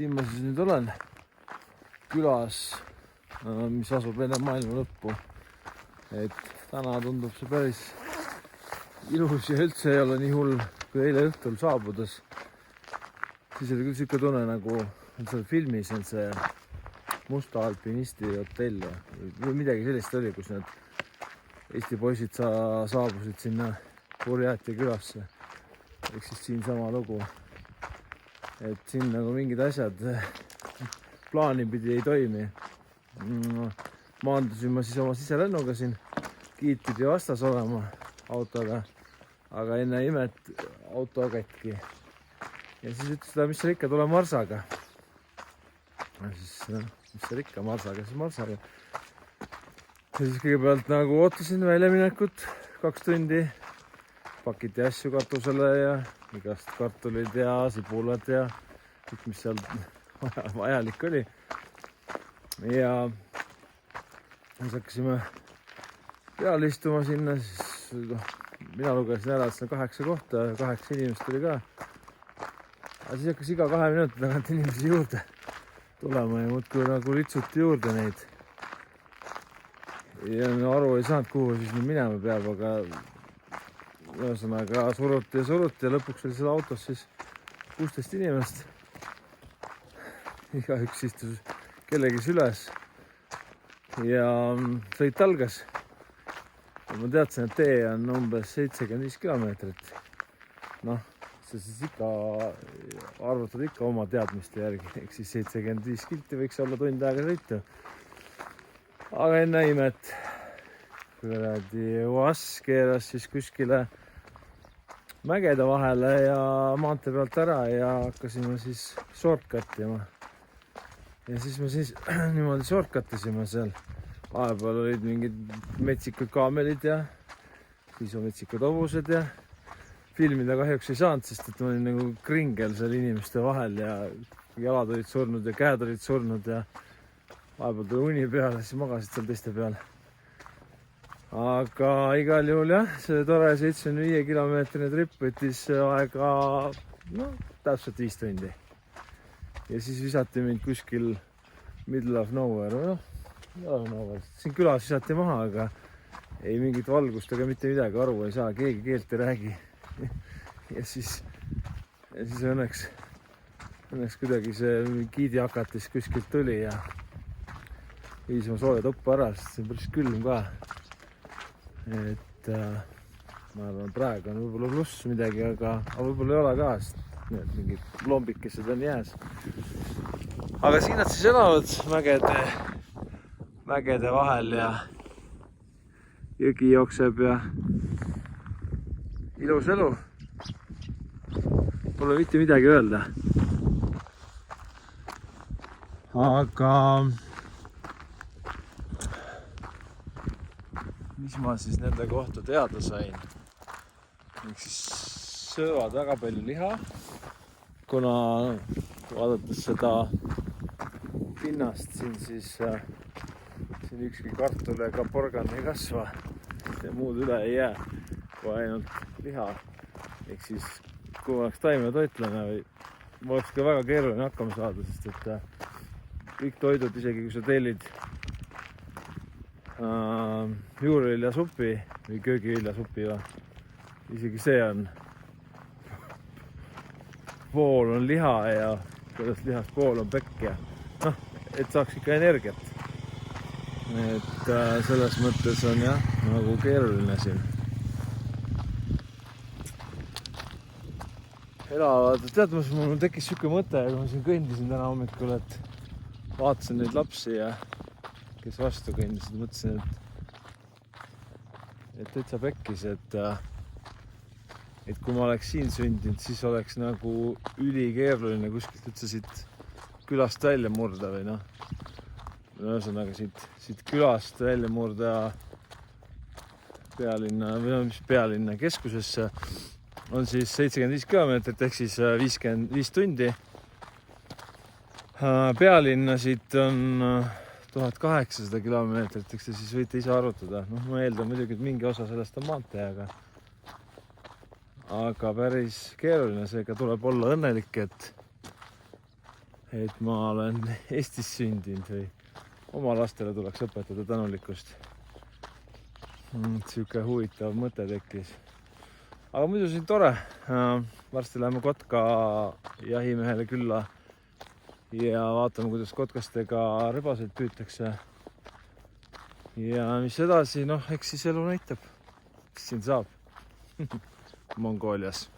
siin ma siis nüüd olen külas, mis asub enne maailma lõppu. Et täna tundub see päris ilus ja üldse ei ole nii hull kui eile õhtul saabudes. Siis oli küll siuke tunne nagu seal filmis on see Musta alpinisti hotell või midagi sellist oli, kus need Eesti poisid saabusid sinna Burjaatia külasse. Ehk siis siin sama lugu. Et siin nagu mingid asjad plaani pidi ei toimi. Maandusin ma siis oma siselennuga siin. Giid pidi vastas olema autoga, aga enne imet auto kätki. Ja siis ütles ta, mis seal ikka, tule Marsaga. Ja siis, mis seal ikka, Marsaga, siis Marsaga. Ja siis kõigepealt nagu ootasin väljaminekut 2 tundi. Pakiti asju katusele ja igast kartulid ja sibulad ja kõik, mis seal vajalik oli. Ja siis hakkasime peale istuma sinna, siis mina lugesin ära, et see on 8 kohta, 8 inimest tuli ka. Aga siis hakkas iga 2 minuti tagant inimesi juurde tulema ja muudkui nagu litsuti juurde neid. Ja aru ei saanud, kuhu siis nüüd minema peab, aga ühesõnaga suruti ja lõpuks oli seal autos siis 16 inimest. Igaüks istus kellegis üles ja sõit algas. Ja ma teadsin, et tee on umbes 75 kilomeetrit. Noh, see siis ikka arvutad ikka oma teadmiste järgi. Ehk siis 75 kilti võiks olla tund aega sõitu. Aga enne imet, kuradi UAS keeras siis kuskile mägede vahele ja maantee pealt ära ja hakkasime siis shortcutima. Ja siis me siis niimoodi shortcutisime seal. Vahepeal olid mingid metsikud kaamelid ja siis on metsikud hobused ja filmida kahjuks ei saanud, sest et ma olin nagu kringel seal inimeste vahel ja jalad olid surnud ja käed olid surnud ja vahepeal tuli uni peale, siis magasid seal teiste peal. Aga igal juhul jah, see tore 75 kilomeetrine trip võttis aega, täpselt 5 tundi. Ja siis visati mind kuskil middle of nowhere, siin külas visati maha, aga ei mingit valgust ega mitte midagi, aru ei saa, keegi keelt ei räägi. Ja siis õnneks kuidagi see giidi hakatis kuskilt tuli ja viisime sooja tuppa ära, sest see on päris külm ka. Et ma arvan, praegu on võib-olla pluss midagi, aga võib-olla ei ole ka, sest mingid lombikesed on jääs. Aga siin nad siis elavad mägede vahel ja jõgi jookseb ja ilus elu. Pole mitte midagi öelda. Aga mis ma siis nende kohta teada sain? Ehk siis söövad väga palju liha, kuna vaadates seda pinnast siin siis siin ükski kartul ega porgan ei kasva ja muud üle ei jää, kui ainult liha. Ehk siis kui ma oleks taimetoitlane või ma oleks ka väga keeruline hakkama saada, sest et kõik toidud, isegi kui sa tellid juurviljasupi või köögiviljasupi, isegi see on pool on liha ja sellest lihast pool on pekk ja et saaks ikka energiat. Et selles mõttes on jah, nagu keeruline siin. Elavad, tead, mul tekkis siuke mõte, kui ma siin kõndisin täna hommikul, et vaatasin neid lapsi ja kes vastu kõndisid, mõtlesin, et täitsa pekkis, et kui ma oleks siin sündinud, siis oleks nagu ülikeeruline kuskilt üldse siit külast välja murda või ühesõnaga siit külast välja murda pealinna keskusesse on siis 75 kilomeetrit ehk siis 55 tundi. Pealinna siit on 1800 kilomeetrit, eks te siis võite ise arvutada. Ma eeldan muidugi, et mingi osa sellest on maantee, aga päris keeruline, seega tuleb olla õnnelik, et ma olen Eestis sündinud või oma lastele tuleks õpetada tänulikkust. Siuke huvitav mõte tekkis. Aga muidu siin tore. Varsti läheme kotka jahimehele külla ja vaatame, kuidas kotkastega rebaseid püütakse. Ja mis edasi, noh, eks siis elu näitab, mis siin saab Mongoolias.